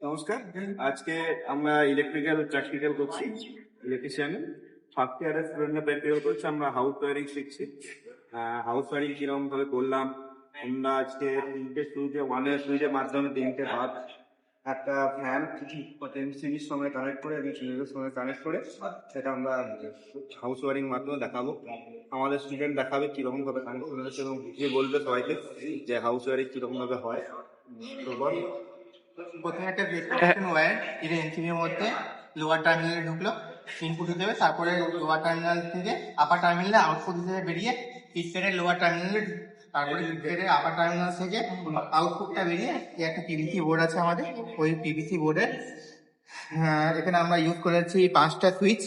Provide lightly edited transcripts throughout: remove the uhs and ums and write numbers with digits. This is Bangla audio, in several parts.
নমস্কার। আজকে আমরা ইলেকট্রিক্যাল প্র্যাকটিক্যাল করছি, ইলেকট্রিশিয়ানে ফার্স্ট ইয়ারের স্টুডেন্টরা প্র্যাকটিক্যাল করছে। আমরা হাউস ওয়ারিং শিখছি। হাউস ওয়ারিং কিরকম ভাবে করলাম আমরা আজকে তিনটে সুইচে, ওয়ানের সুইচের মাধ্যমে তিনটে বাদ, একটা ফ্যান এমসিবির সঙ্গে কানেক্ট করে এবং সুইচের সঙ্গে কানেক্ট করে সেটা আমরা হাউস ওয়ারিং মাধ্যমে দেখাবো। আমাদের স্টুডেন্ট দেখাবে কিরকম ভাবে কানেক্ট করেছে এবং বুঝিয়ে বলবে সবাইকে যে হাউস ওয়ারিং কিরকম ভাবে হয়। তো বল। প্রথমে একটা ব্লেড কানেকশন ওয়্যার এটা এমসিবির মধ্যে লোয়ার টার্মিনালে ঢুকলো, ইনপুট হিসেবে, তারপরে লোয়ার টার্মিনাল থেকে আপার টার্মিনালে আউটপুট হিসেবে বেরিয়ে পিসের লোয়ার টার্মিনালে, তারপরে পিসের আপার টার্মিনাল থেকে আউটপুটটা বেরিয়ে একটা পিভিসি বোর্ড আছে আমাদের, ওই পিভিসি বোর্ডের এখানে আমরা ইউজ করেছি 5টা সুইচ,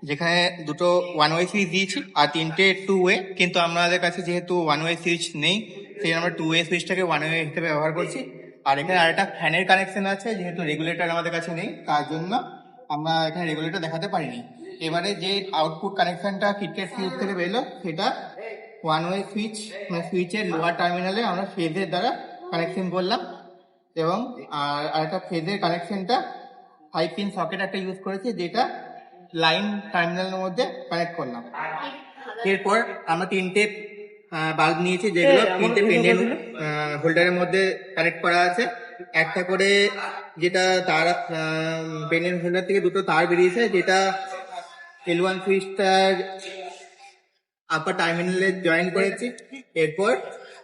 যেখানে দুটো ওয়ান ওয়ে সুইচ দিয়েছি আর 3টে 2 ওয়ে, কিন্তু আমাদের কাছে যেহেতু ওয়ান ওয়ে সুইচ নেই সেই আমরা 2 ওয়ে সুইচটাকে ওয়ান ওয়ে হিসেবে ব্যবহার করছি। আর এখানে আরেকটা ফ্যানের কানেকশন আছে, যেহেতু রেগুলেটর আমাদের কাছে নেই তার জন্য আমরা এখানে রেগুলেটর দেখাতে পারিনি। এবারে যে আউটপুট কানেকশনটা কিটক্যাট সুইচ থেকে বেরোলো সেটা ওয়ান ওয়ে সুইচ, মানে সুইচের লোয়ার টার্মিনালে আমরা ফেজের দ্বারা কানেকশন করলাম, এবং আর আরেকটা ফেজের কানেকশনটা 5 পিন সকেট একটা ইউজ করেছি, যেটা লাইন টার্মিনালের মধ্যে কানেক্ট করলাম। এরপর আমরা 3টে বাল্ব নিয়েছি, যেগুলো 3টে পেন্ডেন্ট হোল্ডারের মধ্যে কানেক্ট করা আছে। একটা করে যেটা তার পেন্ডেন্ট হোল্ডার থেকে দুটো তার বেরিয়েছে, যেটা L1 সুইচটার আপার টার্মিনালে জয়েন করেছি। এরপর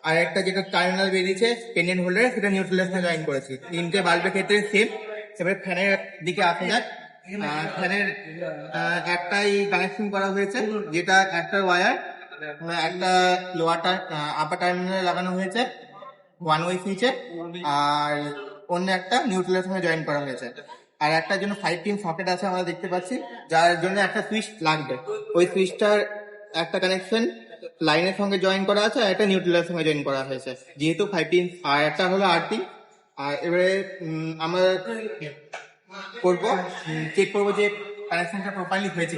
আর একটা যেটা টার্মিনাল বেরিয়েছে পেন্ডেন্ট হোল্ডারে, সেটা নিউট্রালের সাথে জয়েন করেছি। 3টে বাল্বের ক্ষেত্রে সেম। এবারে ফ্যানের দিকে আসা যাক। ফ্যানের একটাই কানেকশন করা হয়েছে, যেটা একটা ওয়্যার একটা লোয়ার আপার টার্মিনালে লাগানো হয়েছে ওয়ান ওয়ে সুইচে, আর অন্য একটা নিউট্রালের সঙ্গে জয়েন করা হয়েছে। আর একটা জন্য 5 পিন সকেট আছে আমরা দেখতে পাচ্ছি, যার জন্য একটা সুইচ লাগবে। ওই সুইচটার একটা কানেকশন লাইনের সঙ্গে জয়েন করা আছে আর একটা নিউট্রালের সঙ্গে জয়েন করা হয়েছে, যেহেতু 5 পিন। আর একটা হলো আর্থিং। আর এবারে আমরা করবো, চেক করবো যে কানেকশনটা প্রপারলি হয়েছে।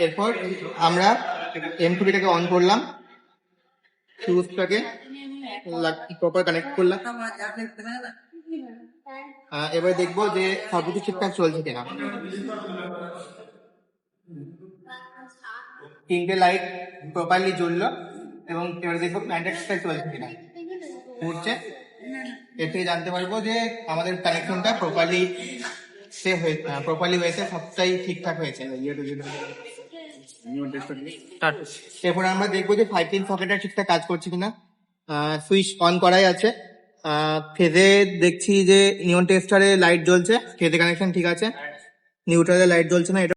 এরপর আমরা এমসিবিটাকে অন করলাম, সুইচটাকে প্রপার কানেক্ট করলাম। এবার দেখবো যে সবকিছু ঠিকঠাক চলছে কিনা। 3টে লাইট প্রপারলি জ্বললো, এবং এবারে দেখবো প্ল্যানটা ঠিকঠাক চলছে কিনা, ঘুরছে। এর থেকে জানতে পারবো যে আমাদের কানেকশনটা প্রপারলি হয়েছে, সবটাই ঠিকঠাক হয়েছে। এরপর আমরা দেখবো যে 5 পিন সকেটটা ঠিকঠাক কাজ করছে কিনা। সুইচ অন করাই আছে। ফেজে দেখছি যে নিয়ন টেস্টারে লাইট জ্বলছে, ফেজে কানেকশন ঠিক আছে, নিউট্রালে লাইট জ্বলছে না। এটা